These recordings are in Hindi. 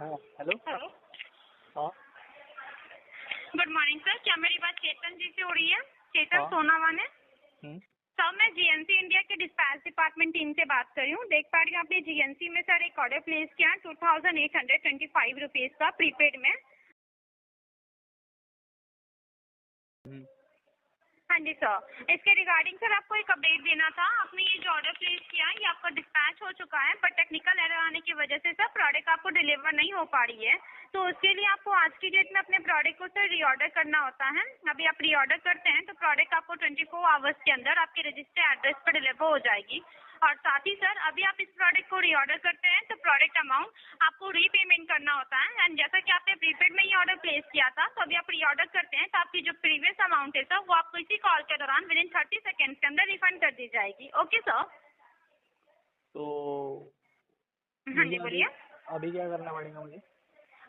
हाँ हेलो। हेलो, हाँ गुड मॉर्निंग सर। क्या मेरी बात चेतन जी से हो रही है? चेतन हाँ। सोनावान है हम्म, सर। मैं जीएनसी इंडिया के डिस्पैच डिपार्टमेंट टीम से बात कर रही हूँ। देख पा रही हूँ आपने जीएनसी में सर एक ऑर्डर प्लेस किया 2825 रुपीज का प्रीपेड में। हम्म। हाँ जी सर, इसके रिगार्डिंग सर आपको एक अपडेट देना था। आपने ये जो ऑर्डर प्लेस किया है ये आपका डिस्पैच हो चुका है, पर टेक्निकल एरर आने की वजह से सर प्रोडक्ट आपको डिलीवर नहीं हो पा रही है। तो उसके लिए आपको आज की डेट में अपने प्रोडक्ट को सर रीऑर्डर करना होता है। अभी आप रीऑर्डर करते हैं तो प्रोडक्ट आपको 24 आवर्स के अंदर आपके रजिस्टर्ड एड्रेस पर डिलीवर हो जाएगी। और साथ ही सर अभी आप इस प्रोडक्ट को रीऑर्डर करते हैं तो प्रोडक्ट अमाउंट आपको रीपेमेंट करना होता है। एंड जैसा कि आपने प्रीपेड में ये ऑर्डर प्लेस किया था, तो अभी आप रीऑर्डर करते हैं तो आपकी जो प्रीवियस अमाउंट है सर वो आपको इसी कॉल के दौरान विद इन 30 सेकेंड्स के अंदर रिफंड कर दी जाएगी। Okay sir. तो हाँ मुझे जी अभी बोलिए। अभी क्या करना पड़ेगा मुझे?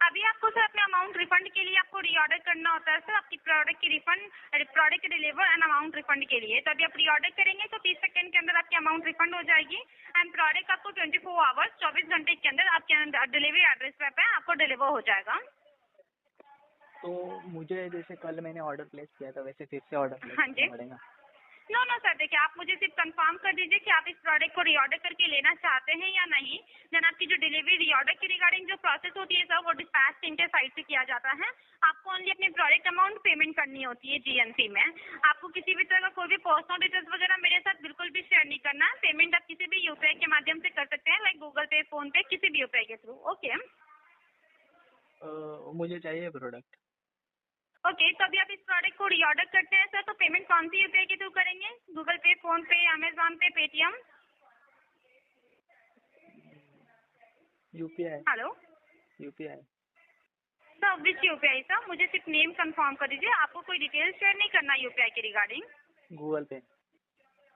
अभी आपको सर अपने अमाउंट रिफंड के लिए आपको रीऑर्डर करना होता है सर, आपकी प्रोडक्ट की refund, product deliver and amount refund के लिए। तो अभी आप रीऑर्डर करेंगे तो 30 सेकंड के अंदर आपकी अमाउंट रिफंड हो जाएगी। एंड प्रोडक्ट आपको 24 आवर्स 24 घंटे के अंदर आपके डिलीवरी एड्रेस पे आपको डिलीवर हो जाएगा। तो मुझे जैसे कल मैंने ऑर्डर प्लेस किया था वैसे फिर से ऑर्डर प्लेस हाँ करना जी। पड़ेगा? नो सर, देखिए आप मुझे सिर्फ कंफर्म कर दीजिए कि आप इस प्रोडक्ट को रीऑर्डर करके लेना चाहते हैं या नहीं। देन आपकी जो डिलीवरी रीऑर्डर की रिगार्डिंग जो प्रोसेस होती है सर वो डिस्पैच टीम के साइड से किया जाता है। आपको ओनली अपने प्रोडक्ट अमाउंट पेमेंट करनी होती है जीएनसी में। आपको किसी भी तरह का कोई भी पर्सनल डिटेल्स वगैरह मेरे साथ बिल्कुल भी शेयर नहीं करना है। पेमेंट आप किसी भी यूपीआई के माध्यम से कर सकते हैं, लाइक गूगल पे, फोन पे, किसी भी यूपीआई के थ्रू। ओके मुझे चाहिए प्रोडक्ट। ओके, तो अभी आप इस प्रोडक्ट को रीऑर्डर करते हैं सर, तो पेमेंट कौन सी यूपीआई के थ्रू करेंगे? Google Pay, PhonePe, Amazon Pay, Paytm? UPI. Hello UPI. Sir, which UPI sir? मुझे सिर्फ नेम कंफर्म कर दीजिए, आपको कोई डिटेल्स शेयर नहीं करना यूपीआई के रिगार्डिंग। गूगल पे।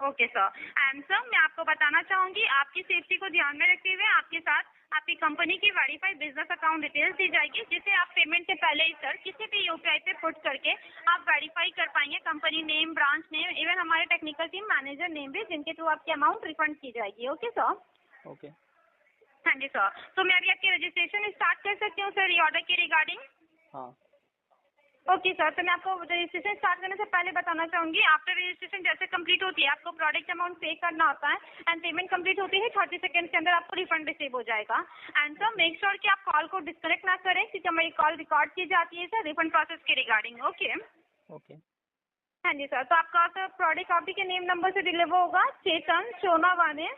Okay sir. एंड सर मैं आपको बताना चाहूंगी, आपकी सेफ्टी को ध्यान में रखते हुए आपके साथ आपकी कंपनी की वेरीफाइड बिजनेस अकाउंट डिटेल्स दी जाएगी, जिसे आप पेमेंट से पहले ही सर किसी भी यूपीआई पे पुट करके आप वेरीफाई कर पाएंगे। Company name, branch name, even हमारे टेक्निकल टीम मैनेजर नेम भी, जिनके थ्रू आपकी अमाउंट रिफंड की जाएगी। Okay sir. ओके। हाँ जी सर, तो मैं अभी आपकी रजिस्ट्रेशन स्टार्ट कर सकती हूँ सर रीऑर्डर के रिगार्डिंग? हाँ। ओके सर, तो मैं आपको रजिस्ट्रेशन स्टार्ट करने से पहले बताना चाहूंगी, आफ्टर रजिस्ट्रेशन जैसे कंप्लीट होती है आपको प्रोडक्ट अमाउंट पे करना होता है। एंड पेमेंट कंप्लीट होती है 30 सेकंड के अंदर आपको रिफंड रिसीव हो जाएगा। एंड सर मेक श्योर कि आप कॉल को डिस्कनेक्ट ना करें, क्योंकि हमारी कॉल रिकॉर्ड की जाती है सर रिफंड प्रोसेस के रिगार्डिंग। ओके। ओके। हाँ जी सर, तो आपका सर प्रोडक्ट कॉपी के नेम नंबर से डिलीवर होगा, चेतन सोनावाने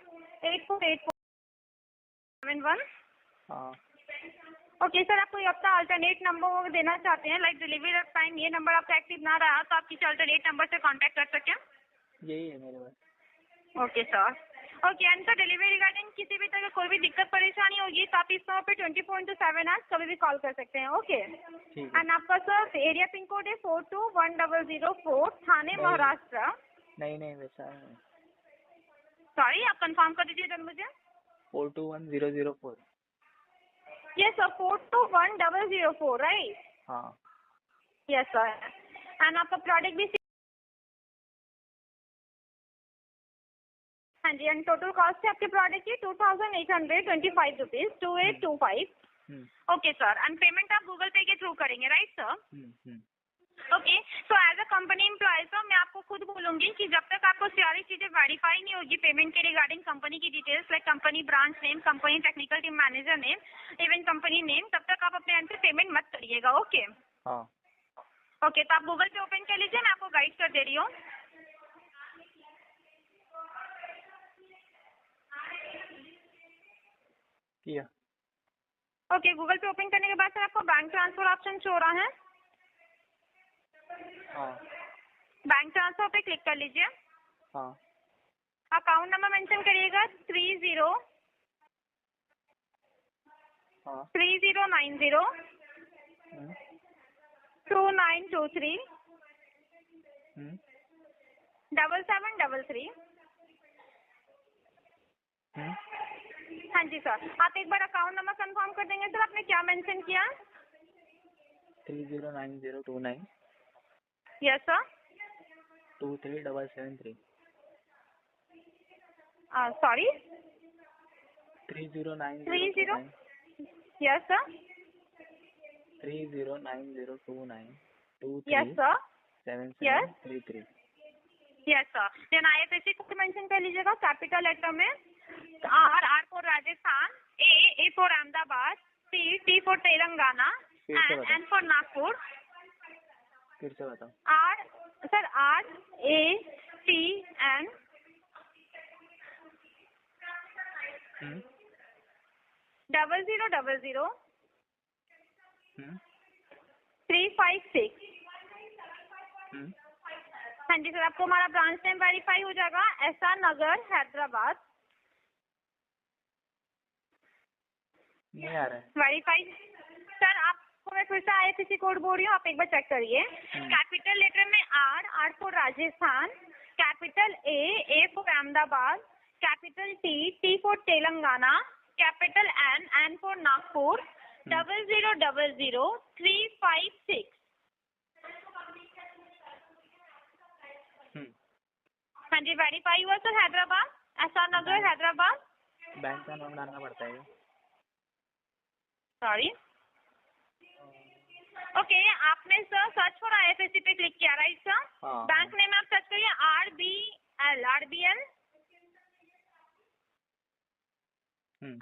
848471। हाँ। ओके सर, आप कोई अपना अल्टरनेट नंबर देना चाहते हैं, लाइक डिलीवरी टाइम ये नंबर आपका एक्टिव ना रहा तो आप किसी अल्टरनेट नंबर से कांटेक्ट कर सकें? यही है मेरे पास। Okay sir. Okay, and sir delivery regarding किसी भी तरह कोई भी दिक्कत परेशानी होगी तो आप इस नंबर पे 24/7 आवर्स कभी भी कॉल कर सकते हैं। ओके। ठीक है। एंड आपका सर एरिया पिन कोड है 421004, थाने, नहीं महाराष्ट्र। नहीं नहीं वैसा है। सॉरी, आप कंफर्म कर दीजिए सर मुझे। 421004। Yes sir, 421004, right? हाँ। Yes sir. एंड आपका प्रोडक्ट भी, हाँ जी, एंड टोटल कॉस्ट है आपके प्रोडक्ट की 2825 rupees, 2825। Hmm okay sir, and payment आप गूगल पे के थ्रू करेंगे, right sir? Hmm. Okay, so as a company employ sir मैं आपको खुद बोलूंगी कि जब तक आपको सारी चीजें वेरीफाई नहीं होगी पेमेंट के रिगार्डिंग, कंपनी की details like company branch name, company technical team manager name, even company name, तब तक आप अपने एंड से पेमेंट मत करिएगा। ओके। हाँ। ओके, तो आप गूगल पे ओपन कर लीजिए, मैं आपको गाइड कर दे रही हूँ। किया। ओके, गूगल पे ओपन करने के बाद सर आपको बैंक ट्रांसफर ऑप्शन शो हो रहा है। हाँ। बैंक ट्रांसफर पे क्लिक कर लीजिए। हाँ। अकाउंट नंबर मेंशन करिएगा 3090 हाँ। 2923 हम्म 7733। हम्म। हाँ जी सर, आप एक बार अकाउंट नंबर कंफर्म कर देंगे सर? आपने क्या मेंशन किया? 309029 yes sir. 23773। Sorry, 309029 30, yes sir. 30902923 yes sir, yes 7733। Yes sir. Then IFSC code mention कर लीजिएगा कैपिटल लेटर में। R for Rajasthan, A for Ahmedabad, T for Telangana, N for Nagpur. फिर से बताओ। Sir RATN 0000 356। हाँ जी सर, आपको हमारा ब्रांच नेम वेरीफाई हो जाएगा, SR नगर हैदराबाद। नहीं आ रहा है वेरीफाई सर, आपको मैं फिर से IFSC कोड बोल रही हूँ, आप एक बार चेक करिए। कैपिटल लेटर में R for Rajasthan, capital A for Ahmedabad, capital T for Telangana, capital N for Nagpur, 0000 356। हाँ जी, वेरीफाई हुआ सर हैदराबाद, SR नगर हैदराबाद। बैंक का नाम डालना पड़ता है। सॉरी, ओके, आपने सर सर्च फॉर IFSC पे क्लिक किया, राइट सर? बैंक नेम आप सर्च करिए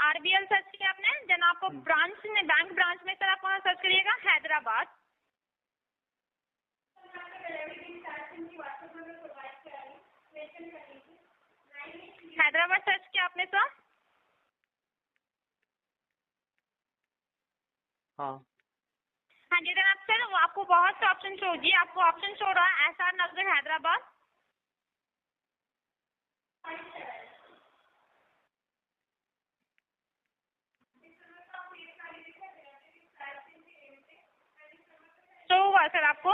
RBL सर्च किया आपने। देन आपको ब्रांच में, बैंक ब्रांच में सर आप वहाँ सर्च करिएगा हैदराबाद। हैदराबाद सर्च किया आपने सर? हाँ जी। देन आप सर, आपको बहुत से ऑप्शन शो होगी, आपको ऑप्शन शो रहा है SR नगर हैदराबाद। शो हुआ सर आपको?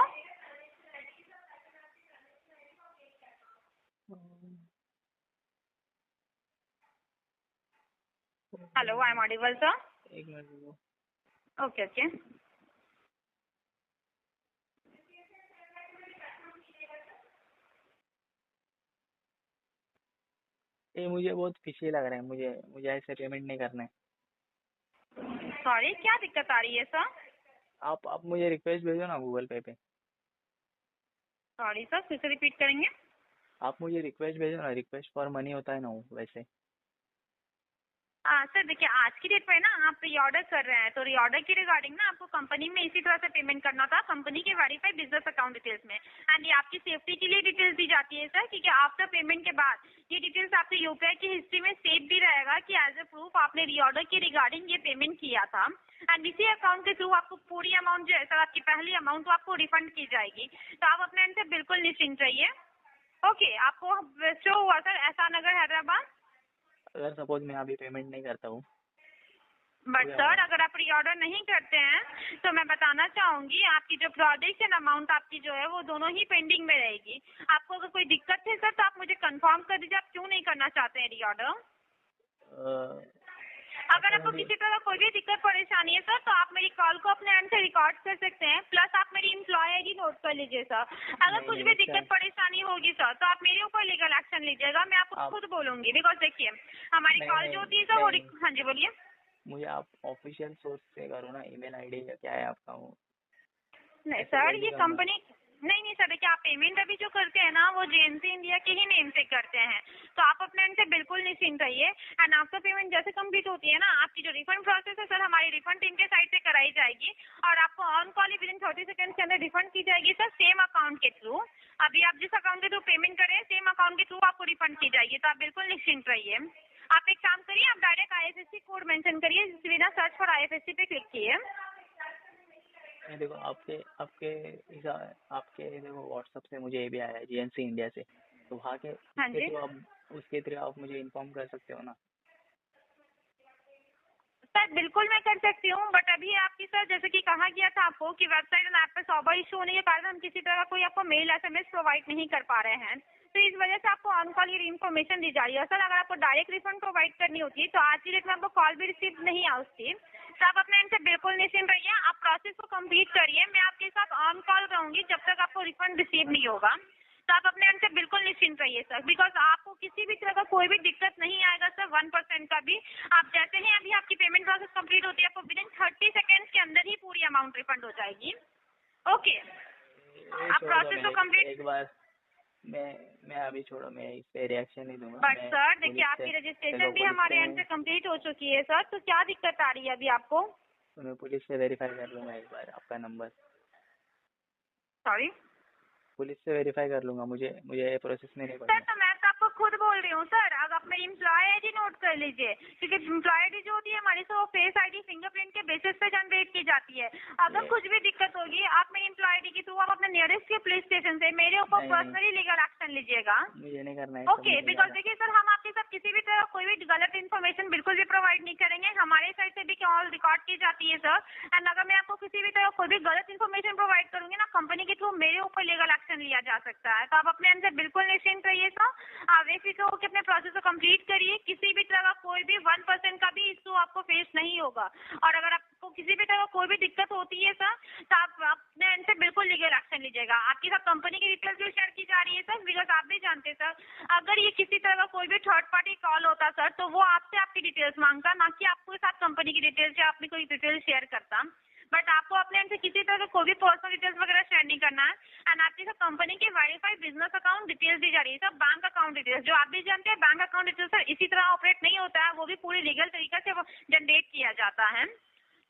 Hello, I am audible sir? एक मिनट रुको। Okay okay. ये मुझे बहुत फिशी लग रहा है, मुझे ऐसे पेमेंट नहीं करना है। सॉरी, क्या दिक्कत आ रही है सर? आप मुझे रिक्वेस्ट भेजो ना गूगल पे। सॉरी सर, फिर से रिपीट करेंगे? आप मुझे रिक्वेस्ट भेजो ना, रिक्वेस्ट फॉर मनी होता है ना वो वैसे। सर देखिए, आज की डेट में ना आप रीऑर्डर कर रहे हैं, तो रीऑर्डर की रिगार्डिंग ना आपको कंपनी में इसी तरह से पेमेंट करना था, कंपनी के वेरीफाई बिजनेस अकाउंट डिटेल्स में। एंड ये आपकी सेफ्टी के लिए डिटेल्स दी जाती है सर, क्योंकि आफ्टर पेमेंट के बाद ये डिटेल्स आपके UPI की हिस्ट्री में सेव भी रहेगा कि एज ए प्रूफ आपने रीऑर्डर की रिगार्डिंग ये पेमेंट किया था। एंड इसी अकाउंट के थ्रू आपको पूरी अमाउंट जो है सर, आपकी पहली अमाउंट, तो आपको रिफंड की जाएगी। तो आप अपने एंड से बिल्कुल निश्चिंत रहिए। ओके, आपको शो हुआ सर SR नगर हैदराबाद। अगर सपोज मैं अभी पेमेंट नहीं करता हूँ, बट सर अगर आप रीऑर्डर नहीं करते हैं तो मैं बताना चाहूंगी, आपकी जो प्रोडक्शन अमाउंट आपकी जो है वो दोनों ही पेंडिंग में रहेगी। आपको अगर कोई दिक्कत है सर तो आप मुझे कंफर्म कर दीजिए, आप क्यों नहीं करना चाहते हैं रीऑर्डर? अगर आपको किसी तरह कोई भी दिक्कत परेशानी है सर, तो आप मेरी कॉल को अपने एंड से रिकॉर्ड कर सकते हैं, प्लस आप मेरी एम्प्लॉय ID नोट कर लीजिए सर। अगर कुछ भी दिक्कत परेशानी होगी सर तो आप मेरे ऊपर लीगल एक्शन लीजिएगा, मैं आपको खुद बोलूंगी। बिकॉज देखिए, हमारी कॉल जो होती है सर वो हाँ जी बोलिए। मुझे आप ऑफिशियल सोर्स से करो ना, ईमेल ID क्या है आपका वो? नहीं सर, ये कंपनी नहीं सर, देखिए आप पेमेंट अभी जो करते हैं ना वो JNC इंडिया के ही नेम से करते हैं, तो आप अपने एंड से बिल्कुल निश्चिंत रहिए। एंड आपका पेमेंट जैसे कंप्लीट होती है ना, आपकी जो रिफंड प्रोसेस है सर हमारी रिफंड टीम के साइड से कराई जाएगी और आपको on call he within 30 second के अंदर रिफंड की जाएगी सर, सेम अकाउंट के थ्रू। अभी आप जिस अकाउंट के थ्रू पेमेंट करें सेम अकाउंट के थ्रू आपको रिफंड की जाएगी, तो आप बिल्कुल निश्चिंत रहिए। आप एक काम करिए, आप डायरेक्ट IFSC कोड मेंशन करिए, बिना सर्च फॉर IFSC पे क्लिक किए। देखो आपके देखो व्हाट्सएप से मुझे ये भी आया है JNC इंडिया से, तो वहाँ के उसके थ्रू आप मुझे इन्फॉर्म कर सकते हो ना? सर बिल्कुल मैं कर सकती हूँ, बट अभी आपकी सर जैसे कि कहा गया था आपको कि वेबसाइट और ऐप पर सर्वर इशू होने के कारण हम किसी तरह कोई आपको मेल SMS प्रोवाइड नहीं कर पा रहे हैं, तो इस वजह से आपको ऑन कॉल ये इन्फॉर्मेशन दी जा रही है। सर अगर आपको डायरेक्ट रिफंड प्रोवाइड करनी होती तो आज की डेट में आपको कॉल भी रिसीव नहीं आती, तो आप अपने एंड से बिल्कुल निश्चिंत रहिए, आप प्रोसेस को कंप्लीट करिए, मैं आपके साथ ऑन कॉल रहूंगी जब तक आपको रिफंड रिसीव नहीं होगा। तो आप अपने अंदर से बिल्कुल निश्चिंत रहिए सर, बिकॉज आपको किसी भी तरह का कोई भी दिक्कत नहीं आएगा सर, 1% का भी। आप जैसे ही अभी आपकी पेमेंट प्रोसेस कंप्लीट होती है, आपको विदिन 30 सेकेंड्स के अंदर ही पूरी अमाउंट रिफंड हो जाएगी। ओके, आप प्रोसेस तो कंप्लीट। एक बार मैं अभी छोड़ो, मैं इस पे रिएक्शन नहीं दूंगा। बट सर देखिए, आपकी रजिस्ट्रेशन भी हमारे एंड से कंप्लीट हो चुकी है सर, तो क्या दिक्कत आ रही है अभी आपको? तो मैं पुलिस से वेरीफाई कर लूंगा एक बार आपका नंबर। सॉरी, पुलिस से वेरीफाई कर लूंगा, मुझे ये प्रोसेस में नहीं सर पड़ना। तो मैं तो आपको खुद बोल रही हूँ सर, अब अपने एम्प्लॉय आईडी नोट कर लीजिए, क्योंकि एम्प्लॉय आईडी जो होती है हमारी से वो फेस आईडी फिंगरप्रिंट के बेसिस पे जनरेट की जाती है। अगर कुछ भी दिक्कत होगी, आप मेरी एम्प्लॉय आईडी के थ्रू आप अपने नियरेस्ट के पुलिस स्टेशन से मेरे ऊपर पर्सनली लीगल एक्शन लीजिएगा। मुझे नहीं करना है। ओके, बिकॉज देखिए सर, हम आपके साथ किसी भी तरह कोई भी गलत इन्फॉर्मेशन बिल्कुल भी प्रोवाइड नहीं करेंगे, हमारे साइड से भी कॉल रिकॉर्ड की जाती है सर। एंड अगर मैं आपको किसी भी तरह कोई भी गलत इन्फॉर्मेशन प्रोवाइड करूंगी ना, कंपनी के थ्रू मेरे ऊपर लीगल एक्शन लिया जा सकता है। तो आप अपने अंदर बिल्कुल निश्चिंत रहिए सर, आप बेफिक्र होकर अपने प्रोसेस को कंप्लीट करिए, किसी भी तरह का कोई भी 1% का भी इशू आपको फेस नहीं होगा। और अगर आपको किसी भी तरह कोई भी दिक्कत होती है सर, तो आप अपने एंड से बिल्कुल लीगल एक्शन लीजिएगा। आपके साथ कंपनी की डिटेल्स भी शेयर की जा रही है सर, बिकॉज आप भी जानते हैं सर, अगर ये किसी तरह का कोई भी थर्ड पार्टी कॉल होता सर, तो वो आपसे आपकी डिटेल्स मांगता, ना कि आपके साथ कंपनी की डिटेल्स या अपनी कोई डिटेल्स शेयर करता। बट आपको अपने एंड से किसी तरह का कोई भी पर्सनल डिटेल्स वगैरह शेयर नहीं करना है। एंड आपके साथ कंपनी की वेरीफाइड बिजनेस अकाउंट डिटेल्स दी जा रही है सर, बैंक अकाउंट डिटेल्स, जो आप भी जानते हैं बैंक अकाउंट डिटेल्स सर इसी तरह ऑपरेट नहीं होता है, वो भी पूरी लीगल तरीके से जनरेट किया जाता है।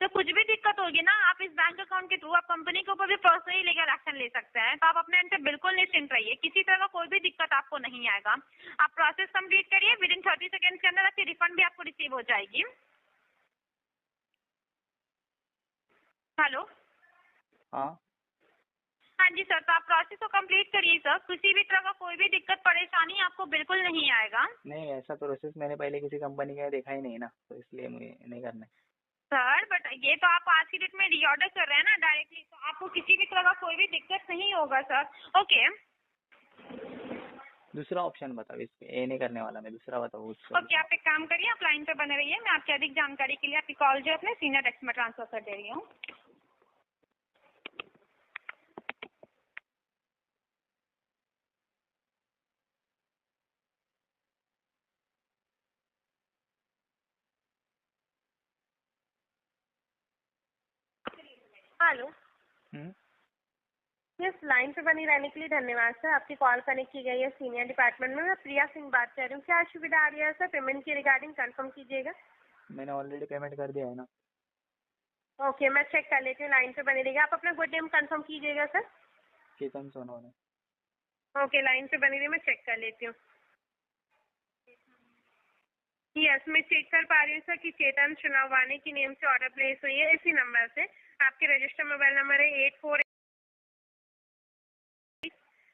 तो कुछ भी दिक्कत होगी ना, आप इस बैंक अकाउंट के थ्रू आप कंपनी के ऊपर भी पर्सनली लीगल एक्शन ले सकते हैं। तो आप अपने एंड से बिल्कुल निश्चिंत रहिए, किसी तरह का कोई भी दिक्कत आपको नहीं आएगा। आप प्रोसेस कंप्लीट करिए, विदिन 30 सेकेंड्स के अंदर आपकी रिफंड भी आपको रिसीव हो जाएगी। हेलो, हाँ जी सर, तो आप प्रोसेस को कंप्लीट करिए सर, किसी भी तरह का कोई भी दिक्कत परेशानी आपको बिल्कुल नहीं आएगा। नहीं, ऐसा प्रोसेस मैंने पहले किसी कंपनी का देखा ही नहीं ना, तो इसलिए मुझे नहीं करना है सर। बट ये तो आप आज की डेट में रीऑर्डर कर रहे हैं ना डायरेक्टली, तो आपको किसी भी तरह का कोई भी दिक्कत नहीं होगा सर। ओके, दूसरा ऑप्शन बताओ, इस पे ये नहीं करने वाला मैं, दूसरा बताओ। ओके, आप एक काम करिए, आप लाइन पे बने रहिए, मैं आपकी अधिक जानकारी के लिए आपकी कॉल जो अपने सीनियर डेस्क में ट्रांसफर कर दे रही हूँ। हेलो, यस, लाइन पे बनी रहने के लिए धन्यवाद सर। आपकी कॉल कनेक्ट की गई है सीनियर डिपार्टमेंट में, मैं प्रिया सिंह बात कर रही हूँ। क्या सुविधा आ रही है सर? पेमेंट की रिगार्डिंग कंफर्म कीजिएगा। मैंने ऑलरेडी पेमेंट कर दिया है ना। ओके, मैं चेक कर लेती हूँ, लाइन पे बने रहिएगा। आप अपना गुड नेम कंफर्म कीजिएगा सर। चेतन सोनवणे। ओके, लाइन पे बनी रही, मैं चेक कर लेती हूँ। यस, मैं चेक कर पा रही हूँ सर कि चेतन सोनवणे की नेम से ऑर्डर प्लेस हुई है इसी नंबर से। आपके रजिस्टर मोबाइल नंबर है 84।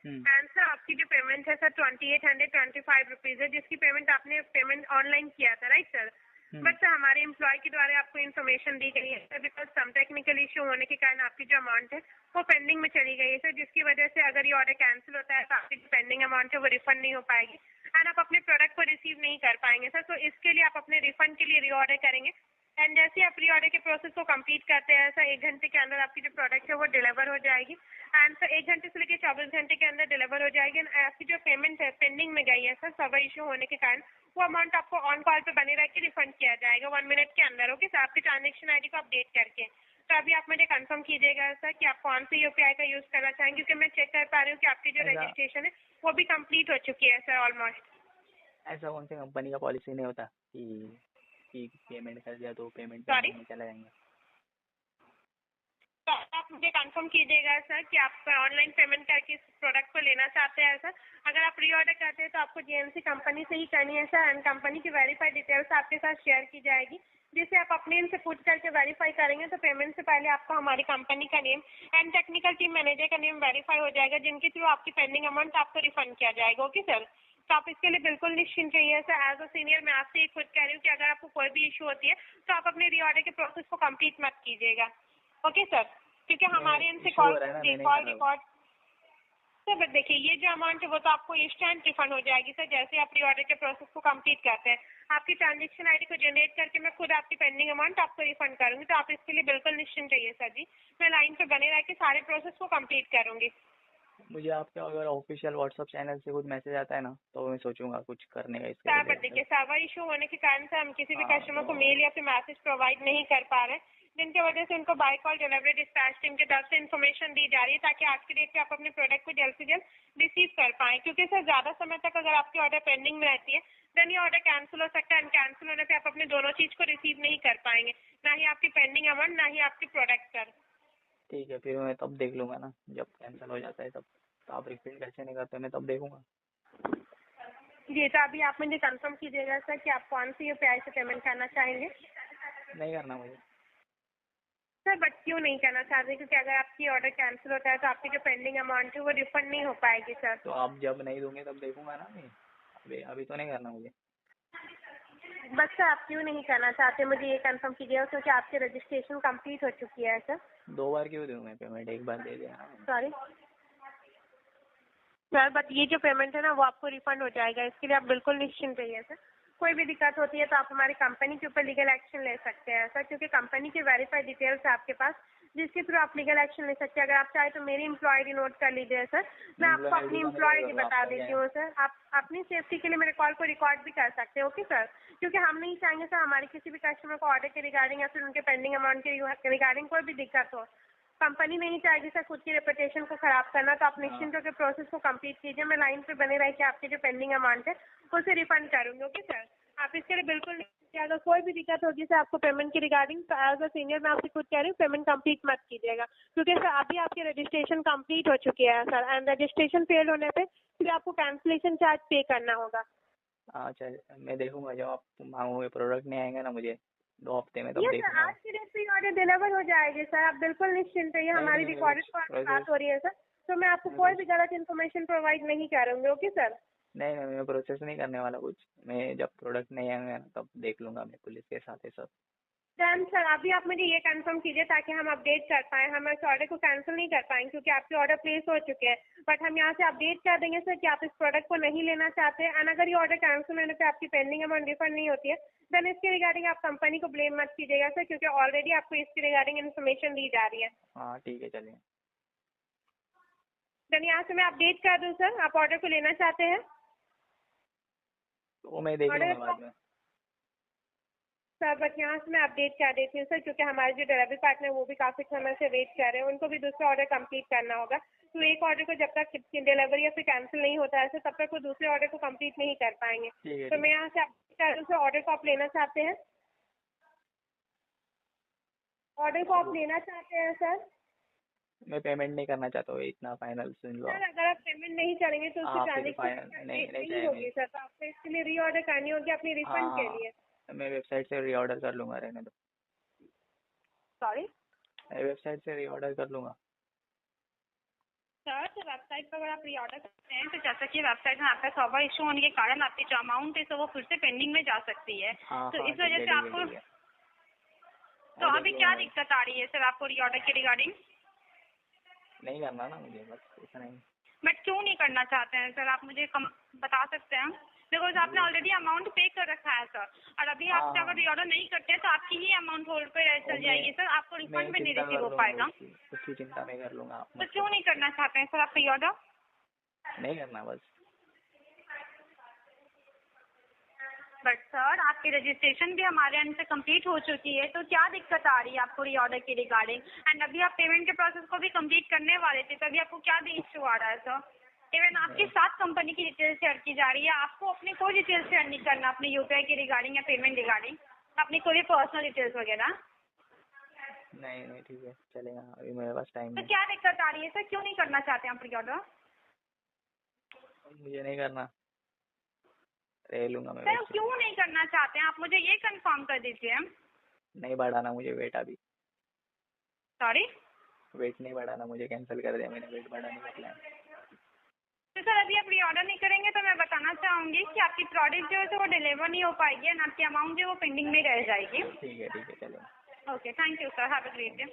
एंड सर, आपकी जो पेमेंट है सर 2825 रुपीज है, जिसकी पेमेंट आपने पेमेंट ऑनलाइन किया था, राइट सर? बट सर, हमारे एम्प्लॉय के द्वारा आपको इन्फॉर्मेशन दी गई है sir, because some technical issue होने के कारण आपकी जो अमाउंट है वो पेंडिंग में चली गई है सर, जिसकी वजह से अगर ये ऑर्डर कैंसिल होता है तो आपकी जो पेंडिंग अमाउंट है वो रिफंड नहीं हो पाएगी एंड आप अपने प्रोडक्ट को रिसीव नहीं कर पाएंगे सर। तो इसके लिए आप अपने रिफंड के लिए रीऑर्डर करेंगे एंड जैसे आप रीऑर्डर के प्रोसेस को कंप्लीट करते हैं सर, 1 घंटे के अंदर आपकी जो प्रोडक्ट है वो डिलीवर हो जाएगी एंड सर 1 घंटे से लेकर 24 घंटे के अंदर डिलीवर हो जाएगी। आपकी जो पेमेंट है पेंडिंग में गई है सर, सर्वर इशू होने के कारण, वो अमाउंट आपको ऑन कॉल पे बने रह के रिफंड किया जाएगा 1 मिनट के अंदर। ओके सर, आपके ट्रांजेक्शन आईडी को अपडेट करके। तो अभी आप मुझे कंफर्म कीजिएगा सर कि आप कौन सी यूपीआई का यूज करना चाहेंगे, क्योंकि मैं चेक कर पा रही हूँ कि आपकी जो रजिस्ट्रेशन है वो भी कंप्लीट हो चुकी है सर ऑलमोस्ट। ऐसा कौन सी कंपनी का पॉलिसी नहीं होता कि पेमेंट कर दिया तो पेमेंट में चला जाएंगे? तो आप मुझे कंफर्म कीजिएगा सर कि आप ऑनलाइन पेमेंट करके इस प्रोडक्ट को लेना चाहते हैं सर। अगर आप री ऑर्डर करते हैं तो आपको जीएमसी कंपनी से ही करनी है सर एंड कंपनी की वेरीफाइड डिटेल्स आपके साथ शेयर की जाएगी, जिसे आप अपने इनसे पूछ करके वेरीफाई करेंगे तो पेमेंट से पहले आपको हमारी कंपनी का name and technical team manager का नेम वेरीफाई हो जाएगा, जिनके थ्रू आपकी पेंडिंग अमाउंट आपको रिफंड किया जाएगा। ओके सर, तो आप इसके लिए बिल्कुल निश्चिंत रहिए सर। एज अ सीनियर मैं आपसे खुद कह रही हूँ कि अगर आपको कोई भी इशू होती है तो आप अपने री ऑर्डर के प्रोसेस को कंप्लीट मत कीजिएगा। ओके सर, क्योंकि हमारे इनसे कॉल रिकॉर्ड सर, बट देखिए ये जो अमाउंट है वो तो आपको इंस्टेंट रिफंड हो जाएगी सर, जैसे आप प्री ऑर्डर के प्रोसेस को कंप्लीट करते हैं। आपकी ट्रांजेक्शन आईडी को जनरेट करके मैं खुद आपकी पेंडिंग अमाउंट आपको रिफंड करूंगी, तो आप इसके लिए बिल्कुल निश्चिंत रहिए सर जी। मैं लाइन पे बने रह के सारे प्रोसेस को कंप्लीट करूंगी। मुझे आपके अगर ऑफिशियल व्हाट्सएप चैनल से कुछ मैसेज आता है ना तो मैं सोचूंगा कुछ करने का इसके सर रिलेटेड। देखिए सर्वर इशू होने के कारण से हम किसी भी कस्टमर को तो मेल या फिर मैसेज प्रोवाइड नहीं कर पा रहे, जिनकी वजह से उनको by call delivery dispatch team की तरफ से इन्फॉर्मेशन दी जा रही है ताकि आज की डेट पे आप अपने प्रोडक्ट को जल्द से जल्द रिसीव कर पाएं। क्योंकि सर ज़्यादा समय तक अगर आपकी ऑर्डर पेंडिंग में रहती है देन ये ऑर्डर कैंसिल हो सकता है, एंड कैंसिल होने पे आप अपने दोनों चीज़ को रिसीव नहीं कर पाएंगे, ना ही आपकी पेंडिंग अमाउंट ना ही आपकी प्रोडक्ट सर। ठीक है, फिर मैं तब देख लूंगा ना, जब कैंसिल हो जाता है तब। तो आप रिफंड कैसे नहीं करते मैं तब देखूंगा। जी तो अभी आप मुझे कंफर्म कीजिएगा सर कि आप कौन सी यूपीआई से पेमेंट करना चाहेंगे। नहीं करना मुझे। सर बट क्यों नहीं करना चाहते, क्योंकि अगर आपकी ऑर्डर कैंसिल होता है तो आपकी जो पेंडिंग अमाउंट है वो रिफंड नहीं हो पाएगी सर। तो आप जब नहीं दोगे तब देखूंगा ना मैं। अभी अभी तो नहीं करना मुझे। बस सर आप क्यों नहीं करना चाहते मुझे ये कंफर्म कीजिएगा, क्योंकि आपकी रजिस्ट्रेशन कंप्लीट हो चुकी है सर। 2 बार क्यों दूं मैं पेमेंट, एक बार दे दिया ना मैंने। सॉरी सर बट ये जो पेमेंट है ना वो आपको रिफंड हो जाएगा, इसके लिए आप बिल्कुल निश्चिंत रहिए सर। कोई भी दिक्कत होती है तो आप हमारी कंपनी के ऊपर लीगल एक्शन ले सकते हैं सर, क्योंकि कंपनी की वेरीफाइड डिटेल्स है आपके पास जिसके थ्रू आप लीगल एक्शन ले सकते हैं। अगर आप चाहे तो मेरी एम्प्लॉय आईडी नोट कर लीजिए सर, मैं आपको एम्प्लॉय अपनी आईडी का एम्प्लॉय मेरे आईडी को बता आपका क्या देती है? हूँ सर। आप अपनी सेफ्टी के लिए मेरे कॉल को रिकॉर्ड भी कर सकते हैं। ओके सर, क्योंकि हम नहीं चाहेंगे सर हमारे किसी भी कस्टमर को ऑर्डर के रिगार्डिंग या फिर उनके पेंडिंग अमाउंट के रिगार्डिंग कोई भी दिक्कत हो। कंपनी नहीं चाहेगी सर खुद की रेपुटेशन को खराब करना, तो आप निश्चिंत होकर प्रोसेस को कंप्लीट कीजिए। मैं लाइन पे बने रह के आपके जो पेंडिंग अमाउंट है उसे रिफंड करूंगी। ओके सर, आप इसके लिए बिल्कुल नहीं, अगर कोई भी दिक्कत होगी सर आपको पेमेंट की रिगार्डिंग, तो एज अ सीनियर मैं आपसे खुद कह रही हूँ पेमेंट कंप्लीट मत कीजिएगा, क्योंकि सर अभी आपकी रजिस्ट्रेशन कंप्लीट हो चुकी है सर, एंड रजिस्ट्रेशन फेल होने पे फिर आपको कैंसिलेशन चार्ज पे करना होगा। हाँ चल, मैं देखूंगा जब आप मांगोगे, प्रोडक्ट नहीं आएंगे ना मुझे 2 हफ्ते में, तब ये सर देखूंगा। आज की डेट पे ऑर्डर डिलीवर हो जाएगी सर, आप बिल्कुल निश्चिंत रहिए। नहीं हमारी नहीं, मैं रिकॉर्डेड कॉल पे बात हो रही है सर, तो मैं आपको कोई भी गलत इन्फॉर्मेशन प्रोवाइड नहीं करूंगी। Okay sir. नहीं नहीं, मैं प्रोसेस नहीं करने वाला कुछ। मैं जब प्रोडक्ट नहीं आएंगे ना तब देख लूंगा, मैं पुलिस के साथ है सब। डन सर, अभी आप मुझे ये कंफर्म कीजिए ताकि हम अपडेट कर पाएं। हम इस ऑर्डर को कैंसिल नहीं कर पाएंगे क्योंकि आपके ऑर्डर प्लेस हो चुके हैं, बट हम यहाँ से अपडेट कर देंगे सर कि आप इस प्रोडक्ट को नहीं लेना चाहते हैं। एंड अगर ये ऑर्डर कैंसिल होने पे आपकी पेंडिंग अमाउंट रिफंड नहीं होती है देन इसके रिगार्डिंग आप कंपनी को ब्लेम मत कीजिएगा सर, क्योंकि ऑलरेडी आपको इसके रिगार्डिंग इन्फॉर्मेशन दी जा रही है। हाँ ठीक है, चलिए। देन यहाँ से मैं अपडेट कर दूँ सर, आप ऑर्डर को लेना चाहते हैं? तो मैं देख लूंगा ऑर्डर बाद में। सर बट यहाँ से मैं अपडेट कर देती हूँ सर, क्योंकि हमारे जो डिलीवरी पार्टनर वो भी काफ़ी समय से वेट कर रहे हैं, उनको भी दूसरा ऑर्डर कंप्लीट करना होगा। तो एक ऑर्डर को जब तक डिलीवरी या फिर कैंसिल नहीं होता है सर तब तक वो दूसरे ऑर्डर को कंप्लीट नहीं कर पाएंगे। ठीक है तो मैं यहाँ से अपडेट कर दूँ सर, ऑर्डर को आप लेना चाहते हैं? ऑर्डर को आप लेना चाहते हैं सर? मैं पेमेंट नहीं करना चाहता हूँ, इतना फाइनल सुन लो सर आप। अगर आप पेमेंट नहीं करेंगे तो उसकी आप फिर फाइनल ट्रांजेक्शन नहीं नहीं नहीं चाहिए होगी सर, तो आपको इसके लिए री ऑर्डर करनी होगी अपनी हाँ रिफंड के हाँ, लिए। मैं वेबसाइट से रीऑर्डर कर लूंगा, रहने दो। सॉरी मैं वेबसाइट से रीऑर्डर कर लूंगा। सर, तो वेबसाइट पर अगर आप री ऑर्डर करते हैं तो जैसा कि वेबसाइट में आपका सर्वर इशू होने के कारण आपकी जो अमाउंट है तो वो फिर से पेंडिंग में जा सकती है। हाँ तो हाँ, इस ठीक वजह है से ठीक है आपको, ठीक है। तो मैं देख अभी लूंगा क्या मैं। दिक्कत आ रही है सर आपको री ऑर्डर के रिगार्डिंग? नहीं करना ना मुझे, बस इतना ही। बट क्यों नहीं करना चाहते हैं सर, आप मुझे बता सकते हैं? बिकॉज आपने ऑलरेडी अमाउंट पे कर रखा है सर, और अभी आप हाँ अगर री ऑर्डर नहीं करते हैं तो आपकी ही अमाउंट होल्ड पे वो चल जाएगी सर, आपको मैं रिफंड भी नहीं चिंता रिसीव कर हो लूंगा पाएगा। उसकी चिंता मैं कर लूंगा, आप तो मत क्यों करो। नहीं करना चाहते हैं सर आप री ऑर्डर? नहीं करना बस। बट सर आपकी रजिस्ट्रेशन भी हमारे एंड से कंप्लीट हो चुकी है, तो क्या दिक्कत आ रही है आपको री ऑर्डर के रिगार्डिंग? एंड अभी आप पेमेंट के प्रोसेस को भी कंप्लीट करने वाले थे, तभी आपको क्या इशू आ रहा है सर? इवन आपके साथ कंपनी की डिटेल शेयर की जा रही है, आपको अपनी कोई डिटेल शेयर नहीं करना अपने यूपीआई के रिगार्डिंग या पेमेंट रिगार्डिंग, अपनी कोई पर्सनल डिटेल्स वगैरह। नहीं नहीं, ठीक है चलेगा, अभी मेरे पास टाइम तो नहीं। क्या दिक्कत आ रही है सर, क्यों नहीं करना चाहते आप री ऑर्डर? मुझे नहीं करना, रह लूंगा मैं सर वेट से। क्यों नहीं करना चाहते हैं आप, मुझे ये कंफर्म कर दीजिए। नहीं बढ़ाना मुझे वेट अभी। सॉरी वेट नहीं बढ़ाना मुझे, कैंसिल कर दिया मैंने वेट बढ़ाने का प्लान। तो सर अभी आप री ऑर्डर नहीं करेंगे तो मैं बताना चाहूँगी कि आपकी प्रोडक्ट जो है वो डिलीवर नहीं हो पाएगी, एंड आपकी अमाउंट जो है वो पेंडिंग में रह जाएगी। ठीक है चलेगा। Okay, thank you sir, have a great day.